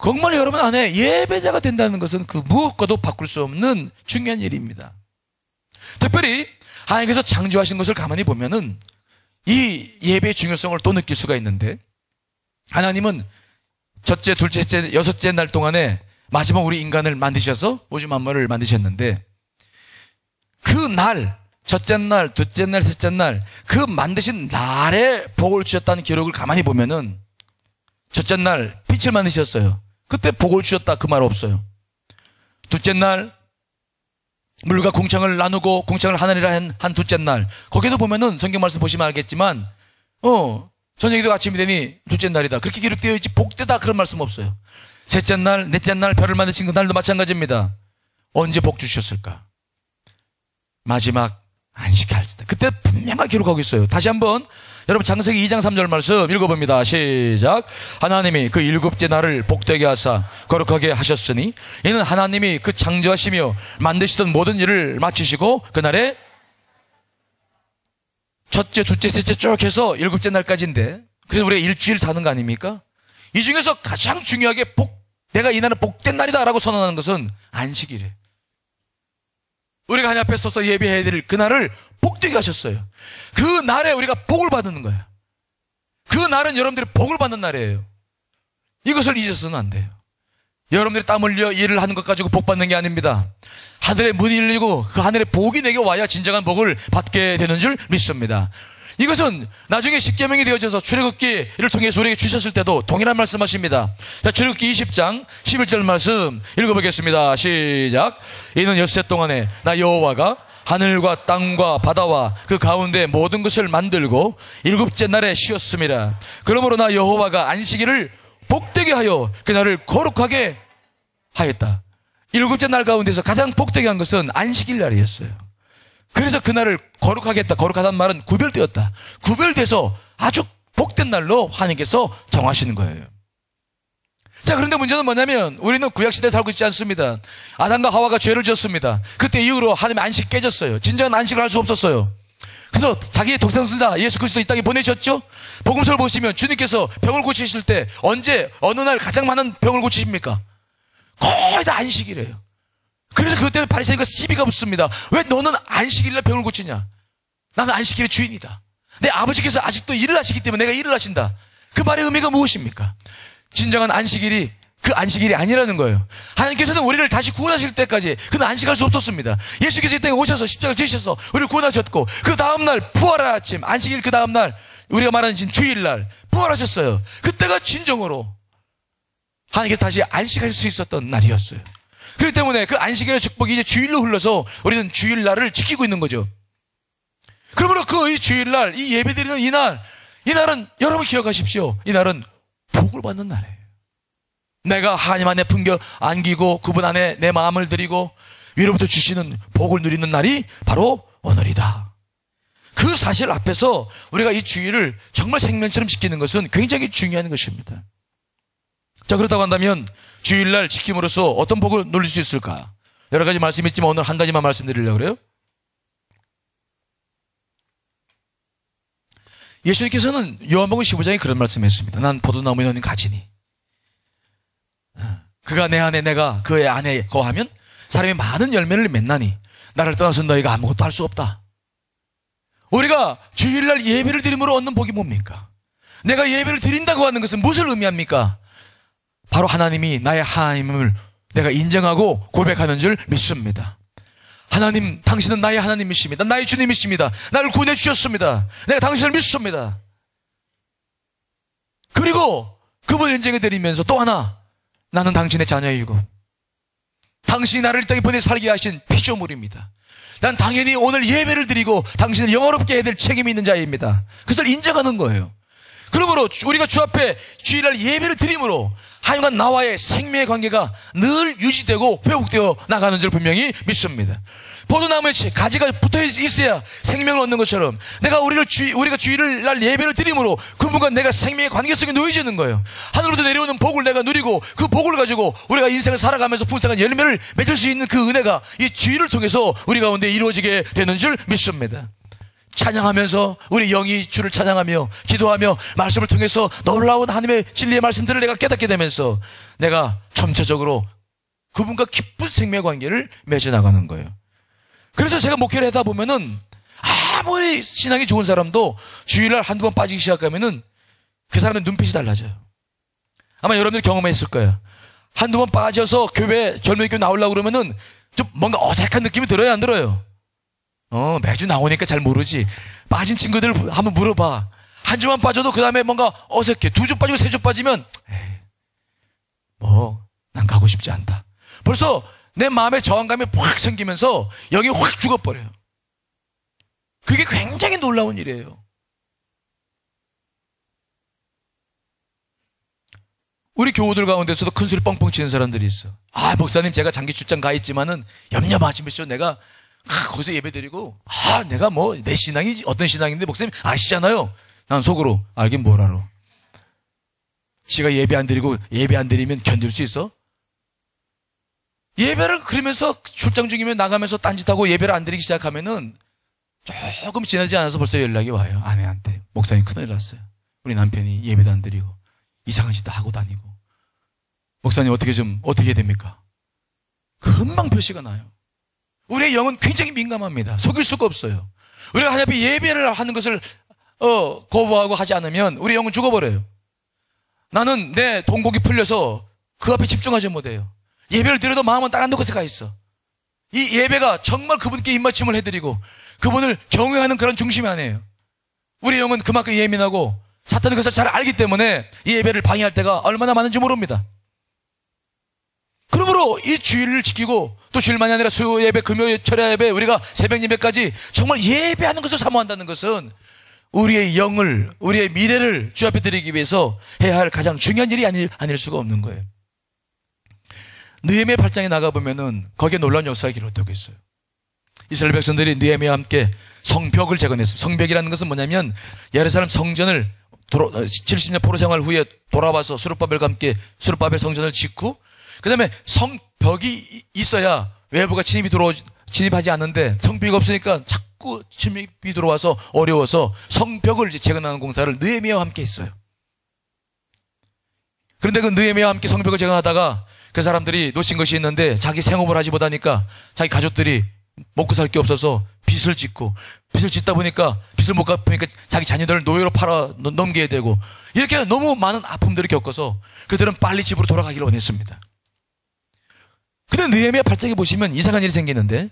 정말 여러분 안에 예배자가 된다는 것은 그 무엇과도 바꿀 수 없는 중요한 일입니다. 특별히 하나님께서 창조하신 것을 가만히 보면은 이 예배의 중요성을 또 느낄 수가 있는데 하나님은 첫째, 둘째, 셋째, 여섯째 날 동안에 마지막 우리 인간을 만드셔서 우주 만물을 만드셨는데 그 날, 첫째 날, 둘째 날, 셋째 날, 그 만드신 날에 복을 주셨다는 기록을 가만히 보면은 첫째 날 빛을 만드셨어요. 그때 복을 주셨다 그 말 없어요. 둘째 날 물과 궁창을 나누고 궁창을 하나니라 한 둘째 날 거기도 보면은 성경 말씀 보시면 알겠지만 저녁이 되고 아침이 되니 둘째 날이다 그렇게 기록되어 있지 복되다 그런 말씀 없어요. 셋째 날, 넷째 날 별을 만드신 그 날도 마찬가지입니다. 언제 복 주셨을까? 마지막 안식일 할 때 그때 분명하게 기록하고 있어요. 다시 한번 여러분 창세기 2장 3절 말씀 읽어봅니다. 시작. 하나님이 그 일곱째 날을 복되게 하사 거룩하게 하셨으니 이는 하나님이 그 창조하시며 만드시던 모든 일을 마치시고 그날에 첫째, 둘째, 셋째 쭉 해서 일곱째 날까지인데 그래서 우리가 일주일 사는 거 아닙니까? 이 중에서 가장 중요하게 내가 이 날은 복된 날이다 라고 선언하는 것은 안식일이에요. 우리가 하나님 앞에 서서 예배해야 될 그날을 복되게 하셨어요. 그 날에 우리가 복을 받는 거예요. 그 날은 여러분들이 복을 받는 날이에요. 이것을 잊어서는 안 돼요. 여러분들이 땀 흘려 일을 하는 것 가지고 복 받는 게 아닙니다. 하늘의 문이 열리고 그 하늘의 복이 내게 와야 진정한 복을 받게 되는 줄 믿습니다. 이것은 나중에 십계명이 되어져서 출애굽기를 통해서 우리에게 주셨을 때도 동일한 말씀하십니다. 자, 출애굽기 20장 11절 말씀 읽어보겠습니다. 시작. 이는 엿새 동안에 나 여호와가 하늘과 땅과 바다와 그 가운데 모든 것을 만들고 일곱째 날에 쉬었습니다. 그러므로 나 여호와가 안식일을 복되게 하여 그날을 거룩하게 하였다. 일곱째 날 가운데서 가장 복되게 한 것은 안식일 날이었어요. 그래서 그날을 거룩하게 했다. 거룩하다는 말은 구별되었다. 구별돼서 아주 복된 날로 하나님께서 정하시는 거예요. 자, 그런데 문제는 뭐냐면 우리는 구약시대에 살고 있지 않습니다. 아담과 하와가 죄를 지었습니다. 그때 이후로 하나님의 안식 깨졌어요. 진정한 안식을 할 수 없었어요. 그래서 자기의 독생자 예수 그리스도 이 땅에 보내셨죠. 복음서를 보시면 주님께서 병을 고치실 때 언제 어느 날 가장 많은 병을 고치십니까? 거의 다 안식이래요. 그래서 그것 때문에 바리새인과 시비가 붙습니다. 왜 너는 안식일날 병을 고치냐? 나는 안식일의 주인이다. 내 아버지께서 아직도 일을 하시기 때문에 내가 일을 하신다. 그 말의 의미가 무엇입니까? 진정한 안식일이 그 안식일이 아니라는 거예요. 하나님께서는 우리를 다시 구원하실 때까지 그는 안식할 수 없었습니다. 예수께서 이 땅에 오셔서 십자가를 지셔서 우리를 구원하셨고 그 다음날 부활의 아침, 안식일 그 다음날 우리가 말하는 주일날 부활하셨어요. 그때가 진정으로 하나님께서 다시 안식할 수 있었던 날이었어요. 그렇기 때문에 그 안식일의 축복이 이제 주일로 흘러서 우리는 주일날을 지키고 있는 거죠. 그러므로 그 이 주일날, 이 예배드리는 이날은 여러분 기억하십시오. 이날은 복을 받는 날이에요. 내가 하나님 안에 품겨 안기고 그분 안에 내 마음을 드리고 위로부터 주시는 복을 누리는 날이 바로 오늘이다. 그 사실 앞에서 우리가 이 주일을 정말 생명처럼 지키는 것은 굉장히 중요한 것입니다. 자, 그렇다고 한다면 주일날 지킴으로써 어떤 복을 누릴 수 있을까? 여러 가지 말씀이 있지만 오늘 한 가지만 말씀드리려고 그래요. 예수님께서는 요한복음 15장에 그런 말씀했습니다. 난 포도나무에 넣는 가지니 그가 내 안에 내가 그의 안에 거하면 사람이 많은 열매를 맺나니 나를 떠나서 너희가 아무것도 할 수 없다. 우리가 주일날 예배를 드림으로 얻는 복이 뭡니까? 내가 예배를 드린다고 하는 것은 무엇을 의미합니까? 바로 하나님이 나의 하나님을 내가 인정하고 고백하는 줄 믿습니다. 하나님, 당신은 나의 하나님이십니다. 나의 주님이십니다. 나를 구원해 주셨습니다. 내가 당신을 믿습니다. 그리고 그분을 인정해 드리면서 또 하나, 나는 당신의 자녀이고 당신이 나를 이 땅에 보내 살게 하신 피조물입니다. 난 당연히 오늘 예배를 드리고 당신을 영화롭게 해야 될 책임이 있는 자입니다. 그것을 인정하는 거예요. 그러므로 우리가 주 앞에 주일날 예배를 드림으로 하여간 나와의 생명의 관계가 늘 유지되고 회복되어 나가는 줄 분명히 믿습니다. 포도나무에 가지가 붙어 있어야 생명을 얻는 것처럼 우리가 주일날 예배를 드림으로 그분과 내가 생명의 관계성이 놓여지는 거예요. 하늘로부터 내려오는 복을 내가 누리고 그 복을 가지고 우리가 인생을 살아가면서 풍성한 열매를 맺을 수 있는 그 은혜가 이 주일을 통해서 우리 가운데 이루어지게 되는 줄 믿습니다. 찬양하면서 우리 영이 주를 찬양하며 기도하며 말씀을 통해서 놀라운 하나님의 진리의 말씀들을 내가 깨닫게 되면서 내가 점차적으로 그분과 깊은 생명의 관계를 맺어나가는 거예요. 그래서 제가 목회를 하다 보면은 아무리 신앙이 좋은 사람도 주일날 한두 번 빠지기 시작하면은 그 사람의 눈빛이 달라져요. 아마 여러분들 경험했을 거예요. 한두 번 빠져서 젊은 교회 나오려고 그러면은 좀 뭔가 어색한 느낌이 들어요, 안 들어요? 매주 나오니까 잘 모르지. 빠진 친구들 한번 물어봐. 한 주만 빠져도 그 다음에 뭔가 어색해. 2주 빠지고 3주 빠지면 난 가고 싶지 않다. 벌써 내 마음에 저항감이 확 생기면서 영이 확 죽어버려요. 그게 굉장히 놀라운 일이에요. 우리 교우들 가운데서도 큰 소리 뻥뻥 치는 사람들이 있어. 목사님, 제가 장기 출장 가 있지만은 염려 마시면서 내가 거기서 예배드리고 내가 내 신앙이 어떤 신앙인데 목사님 아시잖아요. 난 속으로 알긴 뭘 알아. 지가 예배 안 드리면 견딜 수 있어? 예배를 그러면서 출장 중이면 나가면서 딴짓하고 예배를 안 드리기 시작하면은 조금 지나지 않아서 벌써 연락이 와요. 아내한테. 목사님 큰일 났어요. 우리 남편이 예배도 안 드리고 이상한 짓도 하고 다니고. 목사님 어떻게 해야 됩니까? 금방 표시가 나요. 우리의 영은 굉장히 민감합니다. 속일 수가 없어요. 우리가 하나님 앞에 예배를 하는 것을 거부하고 하지 않으면 우리 영은 죽어버려요. 나는 내 동공이 풀려서 그 앞에 집중하지 못해요. 예배를 드려도 마음은 다른 곳에 가 있어. 이 예배가 정말 그분께 입맞춤을 해드리고 그분을 경외하는 그런 중심이 아니에요. 우리 영은 그만큼 예민하고 사탄은 그것을 잘 알기 때문에 이 예배를 방해할 때가 얼마나 많은지 모릅니다. 그러므로 이 주일을 지키고 또 주일만이 아니라 수요 예배, 금요 철야 예배, 우리가 새벽 예배까지 정말 예배하는 것을 사모한다는 것은 우리의 영을, 우리의 미래를 주 앞에 드리기 위해서 해야 할 가장 중요한 일이 아닐 수가 없는 거예요. 느헤미야 8장에 나가보면은 거기에 놀라운 역사가 기록되고 있어요. 이스라엘 백성들이 느헤미야와 함께 성벽을 재건했습니다. 성벽이라는 것은 뭐냐면 예루살렘 성전을 70년 포로 생활 후에 돌아와서 수르바벨과 함께 수르바벨 성전을 짓고 그 다음에 성벽이 있어야 외부가 진입하지 않는데 성벽이 없으니까 자꾸 침입이 들어와서 어려워서 성벽을 이제 재건하는 공사를 느헤미야와 함께 했어요. 그런데 그 느헤미야와 함께 성벽을 재건하다가 그 사람들이 놓친 것이 있는데 자기 생업을 하지 못하니까 자기 가족들이 먹고 살 게 없어서 빚을 짓다 보니까 빚을 못 갚으니까 자기 자녀들을 노예로 팔아 넘겨야 되고 이렇게 너무 많은 아픔들을 겪어서 그들은 빨리 집으로 돌아가기를 원했습니다. 근데 느헤미야 8장에 보시면 이상한 일이 생기는데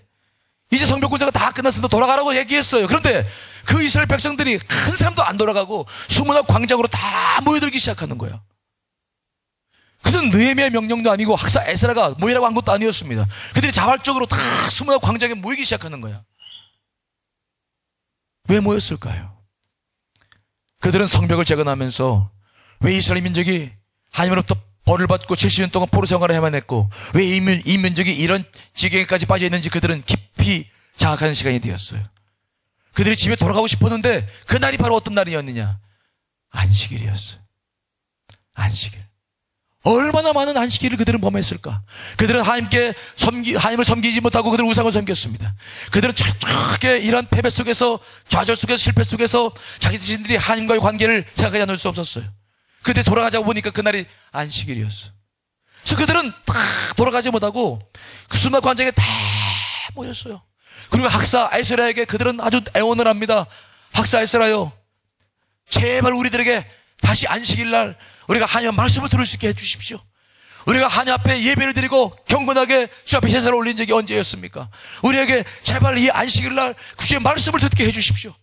이제 성벽 공사가 다 끝났으니까 돌아가라고 얘기했어요. 그런데 그 이스라엘 백성들이 한 사람도 안 돌아가고 수문학 광장으로 다 모여들기 시작하는 거예요. 그들은 느헤미야의 명령도 아니고 학사 에스라가 모이라고 한 것도 아니었습니다. 그들이 자발적으로 다 수문학 광장에 모이기 시작하는 거야. 왜 모였을까요? 그들은 성벽을 재건하면서 왜 이스라엘 민족이 하나님으로부터 벌을 받고 70년 동안 포로 생활을 해만 했고 왜 이 민족이 이런 지경에까지 빠져 있는지 그들은 깊이 장악하는 시간이 되었어요. 그들이 집에 돌아가고 싶었는데 그날이 바로 어떤 날이었느냐? 안식일이었어요. 안식일. 얼마나 많은 안식일을 그들은 범했을까? 그들은 하나님을 섬기지 못하고 그들은 우상을 섬겼습니다. 그들은 철저하게 이런 패배 속에서, 좌절 속에서, 실패 속에서 자기 자신들이 하나님과의 관계를 생각하지 않을 수 없었어요. 그때 돌아가자고 보니까 그날이 안식일이었어요. 그래서 그들은 다 돌아가지 못하고 그 수막 관장에 다 모였어요. 그리고 학사 에스라에게 그들은 아주 애원을 합니다. 학사 에스라요, 제발 우리들에게 다시 안식일날 우리가 하나님의 말씀을 들을 수 있게 해주십시오. 우리가 하나님 앞에 예배를 드리고 경건하게 주 앞에 제사를 올린 적이 언제였습니까? 우리에게 제발 이 안식일날 그 주의 말씀을 듣게 해주십시오.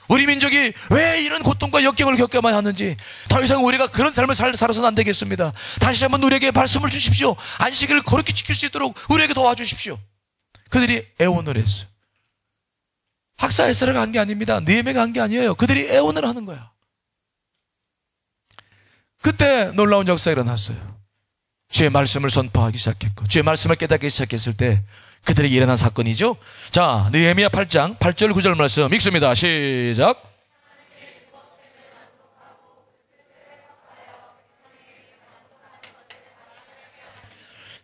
우리 민족이 왜 이런 고통과 역경을 겪어야만 하는지 더 이상 우리가 그런 삶을 살아서는 안 되겠습니다. 다시 한번 우리에게 말씀을 주십시오. 안식일을 거룩히 지킬 수 있도록 우리에게 도와주십시오. 그들이 애원을 했어요. 학사 에스라가 한 게 아닙니다. 느헤미야가 한 게 아니에요. 그들이 애원을 하는 거야. 그때 놀라운 역사가 일어났어요. 주의 말씀을 선포하기 시작했고 주의 말씀을 깨닫기 시작했을 때 그들에게 일어난 사건이죠. 자, 느헤미야 8장 8절 9절 말씀 읽습니다. 시작.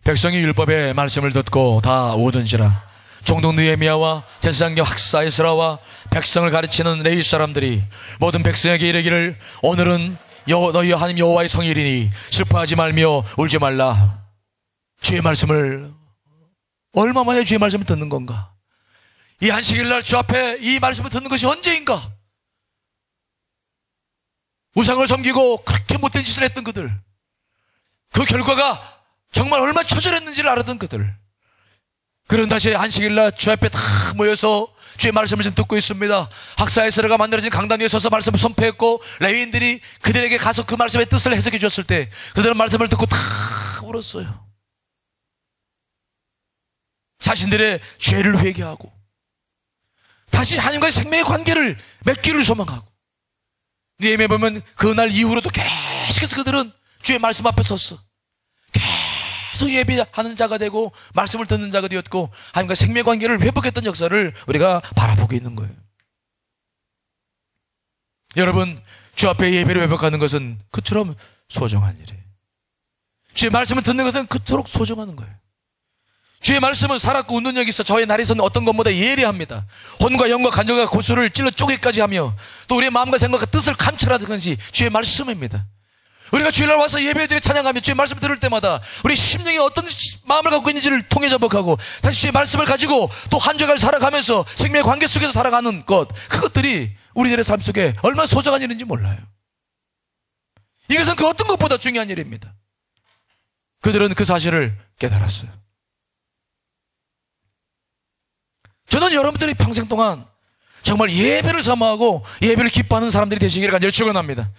백성이 율법의 말씀을 듣고 다 오든지라. 종독 느헤미야와 제사장교 학사 에스라와 백성을 가르치는 레위 사람들이 모든 백성에게 이르기를 오늘은 너희 하나님 여호와의 성일이니 슬퍼하지 말며 울지 말라. 주의 말씀을 얼마 만에 주의 말씀을 듣는 건가? 이 안식일날 주 앞에 이 말씀을 듣는 것이 언제인가? 우상을 섬기고 그렇게 못된 짓을 했던 그들, 그 결과가 정말 얼마나 처절했는지를 알았던 그들, 그런 다시 안식일날 주 앞에 다 모여서 주의 말씀을 지금 듣고 있습니다. 학사 에스라가 만들어진 강단 위에 서서 말씀을 선포했고 레위인들이 그들에게 가서 그 말씀의 뜻을 해석해 주었을 때 그들은 말씀을 듣고 다 울었어요. 자신들의 죄를 회개하고 다시 하나님과의 생명의 관계를 맺기를 소망하고, 느헤미야 보면 그날 이후로도 계속해서 그들은 주의 말씀 앞에 섰어. 계속 예배하는 자가 되고 말씀을 듣는 자가 되었고 하나님과 생명의 관계를 회복했던 역사를 우리가 바라보고 있는 거예요. 여러분, 주 앞에 예배를 회복하는 것은 그처럼 소중한 일이에요. 주의 말씀을 듣는 것은 그토록 소중한 거예요. 주의 말씀은 살았고 웃는 역이 있어 저의 날에서는 어떤 것보다 예리합니다. 혼과 영과 간절과 고수를 찔러 쪼개까지 하며 또 우리의 마음과 생각과 뜻을 감찰하는 것이 주의 말씀입니다. 우리가 주일날 와서 예배드리고 찬양하며 주의 말씀을 들을 때마다 우리 심령이 어떤 마음을 갖고 있는지를 통해 접목하고 다시 주의 말씀을 가지고 또 한 주간을 살아가면서 생명의 관계 속에서 살아가는 것, 그것들이 우리들의 삶 속에 얼마나 소중한 일인지 몰라요. 이것은 그 어떤 것보다 중요한 일입니다. 그들은 그 사실을 깨달았어요. 저는 여러분들이 평생 동안 정말 예배를 사모하고 예배를 기뻐하는 사람들이 되시기를 간절히 축원합니다.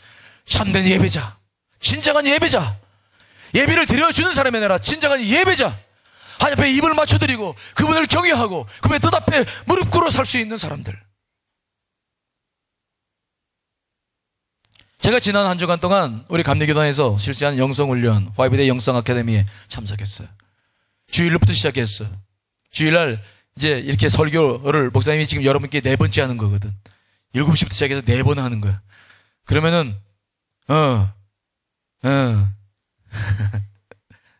참된 예배자, 진정한 예배자, 예배를 드려주는 사람이 아니라 진정한 예배자, 하나님 앞에 입을 맞춰드리고 그분을 경외하고 그분의 뜻 앞에 무릎 꿇어 살 수 있는 사람들. 제가 지난 한 주간 동안 우리 감리교단에서 실시한 영성훈련 5대 영성 아카데미에 참석했어요. 주일부터 시작했어요. 주일날 이제 이렇게 설교를 목사님이 지금 여러분께 4번째 하는 거거든. 7시부터 시작해서 4번 하는 거야. 그러면은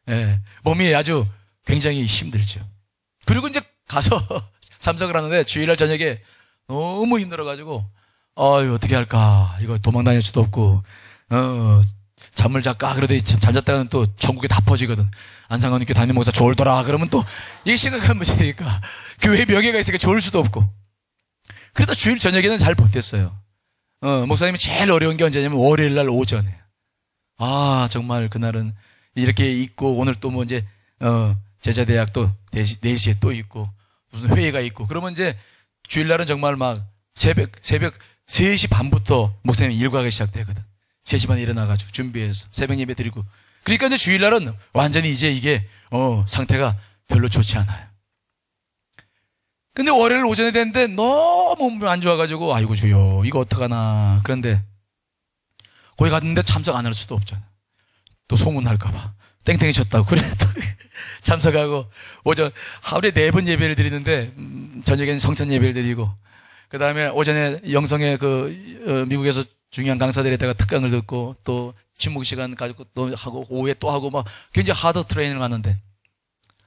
예, 몸이 아주 굉장히 힘들죠. 그리고 이제 가서 참석을 하는데 주일날 저녁에 너무 힘들어가지고 어떻게 할까, 이거 도망 다닐 수도 없고 잠을 잘까 그러더니 잠잤다가는 또 전국에 다 퍼지거든. 안상원님께 담임 목사 졸더라 그러면 또 이 생각하면 되니까 교회 명예가 있으니까 졸을 수도 없고. 그래도 주일 저녁에는 잘 버텼어요. 목사님이 제일 어려운 게 언제냐면 월요일날 오전에. 정말 그날은 이렇게 있고 오늘 또 뭐 이제 제자대학 또 4시에 또 있고 무슨 회의가 있고 그러면 이제 주일날은 정말 막 새벽 3시 반부터 목사님 일과가 시작되거든. 3시 반에 일어나가지고 준비해서 새벽 예배 드리고. 그러니까 이제 주일날은 완전히 이제 이게 상태가 별로 좋지 않아요. 근데 월요일 오전에 됐는데 너무 몸이 안 좋아가지고 아이고 주여 이거 어떡하나. 그런데 거기 갔는데 참석 안 할 수도 없잖아. 또 소문날까봐 땡땡이 쳤다고. 그래 또 참석하고 오전 하루에 4번 예배를 드리는데 저녁에는 성찬 예배를 드리고 그 다음에 오전에 영성에 미국에서 중요한 강사들에다가 특강을 듣고 또 침묵 시간 가지고 또 하고 오후에 또 하고 막 굉장히 하드 트레이닝을 하는데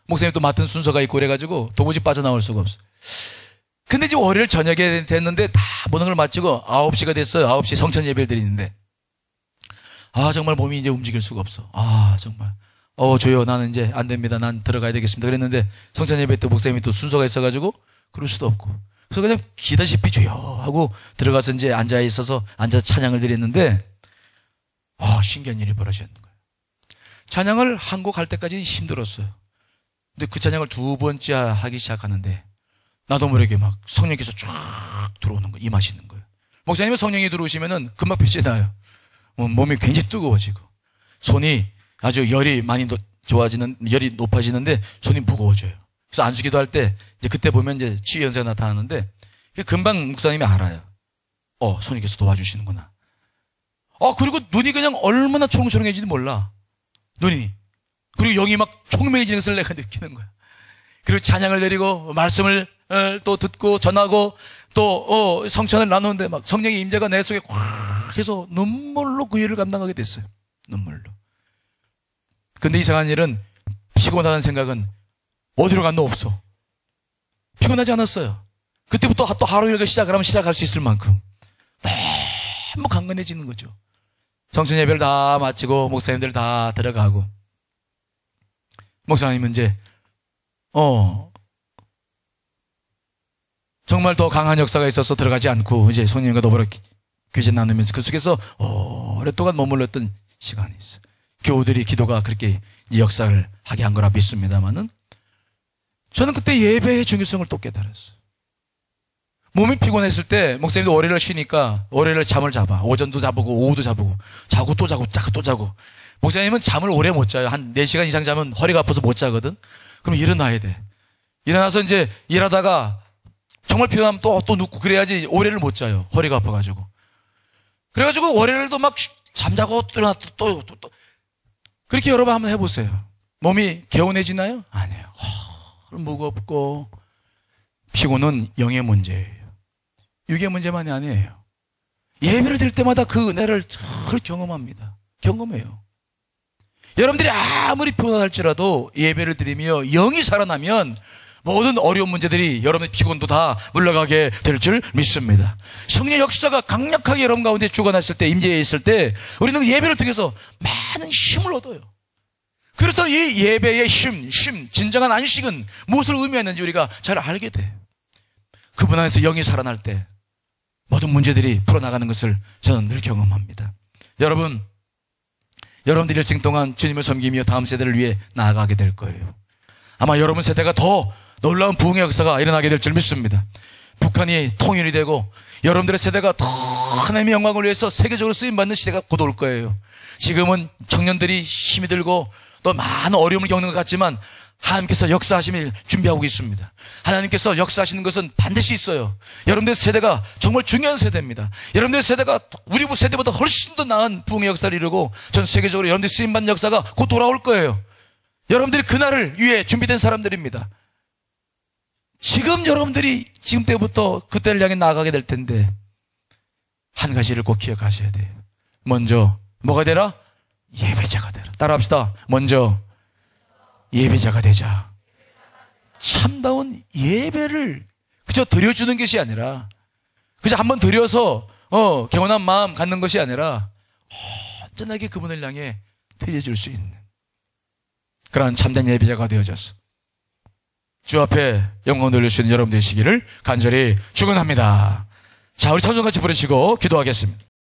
목사님 또 맡은 순서가 있고 그래가지고 도무지 빠져나올 수가 없어. 근데 이제 월요일 저녁에 됐는데 다 모든 걸 마치고 9시가 됐어요. 9시 성찬 예배를 드리는데 정말 몸이 이제 움직일 수가 없어. 정말 주여 나는 이제 안 됩니다. 난 들어가야 되겠습니다. 그랬는데 성찬 예배 때 목사님이 또 순서가 있어가지고 그럴 수도 없고 그래서 그냥 기다시피 주여 하고 들어가서 이제 앉아서 찬양을 드렸는데 신기한 일이 벌어졌는 거예요. 찬양을 한 곡 할 때까지 힘들었어요. 근데 그 찬양을 2번째 하기 시작하는데 나도 모르게 막 성령께서 쫙 들어오는 거예요. 임하시는 거예요. 목사님은 성령이 들어오시면은 금방 빛이 나요. 몸이 굉장히 뜨거워지고 손이 아주 열이 열이 높아지는데 손이 무거워져요. 그래서 안수기도 할 때 이제 그때 보면 이제 치유 현상이 나타나는데 금방 목사님이 알아요. 성령께서 도와주시는구나. 그리고 눈이 그냥 얼마나 초롱초롱해지는지 몰라. 눈이. 그리고 영이 막 총명해지는 것을 내가 느끼는 거야. 그리고 찬양을 드리고 말씀을 또 듣고 전하고 또 성찬을 나누는데 막 성령의 임재가 내 속에 확 해서 눈물로 그 일을 감당하게 됐어요. 눈물로. 근데 이상한 일은 피곤하다는 생각은 어디로 갔노 없어. 피곤하지 않았어요. 그때부터 또 하루 일과 시작을 하면 시작할 수 있을 만큼 너무 강건해지는 거죠. 성찬 예배를 다 마치고 목사님들 다 들어가고 목사님은 이제 정말 더 강한 역사가 있어서 들어가지 않고 이제 손님과 더불어 교제 나누면서 그 속에서 오랫동안 머물렀던 시간이 있어요. 교우들이 기도가 그렇게 역사를 하게 한 거라 믿습니다만은 저는 그때 예배의 중요성을 또 깨달았어요. 몸이 피곤했을 때 목사님도 월요일을 쉬니까 월요일을 잠을 잡아. 오전도 자보고 오후도 자보고 자고 또 자고 또 자고. 목사님은 잠을 오래 못 자요. 한 4시간 이상 자면 허리가 아파서 못 자거든. 그럼 일어나야 돼. 일어나서 이제 일하다가 정말 피곤하면 또 눕고 그래야지 오래를 못 자요. 허리가 아파가지고. 그래가지고 월요일도 막 잠자고 또 그렇게 여러분 한번 해보세요. 몸이 개운해지나요? 아니에요. 무겁고 피곤은 영의 문제예요. 육의 문제만이 아니에요. 예배를 드릴 때마다 그 은혜를 잘 경험합니다. 경험해요. 여러분들이 아무리 피곤하다 할지라도 예배를 드리며 영이 살아나면 모든 어려운 문제들이 여러분의 피곤도 다 물러가게 될 줄 믿습니다. 성령의 역사가 강력하게 여러분 가운데 주관했을 때, 임재해 있을 때 우리는 예배를 통해서 많은 힘을 얻어요. 그래서 이 예배의 힘, 진정한 안식은 무엇을 의미하는지 우리가 잘 알게 돼요. 그분 안에서 영이 살아날 때 모든 문제들이 풀어나가는 것을 저는 늘 경험합니다. 여러분 여러분들 일생 동안 주님을 섬기며 다음 세대를 위해 나아가게 될 거예요. 아마 여러분 세대가 더 놀라운 부흥의 역사가 일어나게 될 줄 믿습니다. 북한이 통일이 되고 여러분들의 세대가 더 하나님의 영광을 위해서 세계적으로 쓰임받는 시대가 곧 올 거예요. 지금은 청년들이 힘이 들고 또 많은 어려움을 겪는 것 같지만 하나님께서 역사하심을 준비하고 있습니다. 하나님께서 역사하시는 것은 반드시 있어요. 여러분들의 세대가 정말 중요한 세대입니다. 여러분들의 세대가 우리 세대보다 훨씬 더 나은 부흥의 역사를 이루고 전 세계적으로 여러분들이 쓰임받는 역사가 곧 돌아올 거예요. 여러분들이 그날을 위해 준비된 사람들입니다. 지금 여러분들이 지금 때부터 그때를 향해 나아가게 될 텐데 한 가지를 꼭 기억하셔야 돼요. 먼저 뭐가 되라? 예배자가 되라. 따라합시다. 먼저 예배자가 되자. 참다운 예배를 그저 드려주는 것이 아니라 그저 한번 드려서 개운한 마음 갖는 것이 아니라 온전하게 그분을 향해 드려줄 수 있는 그러한 참된 예배자가 되어져서 주 앞에 영광 돌릴 수 있는 여러분 되시기를 간절히 축원합니다. 자, 우리 찬송 같이 부르시고 기도하겠습니다.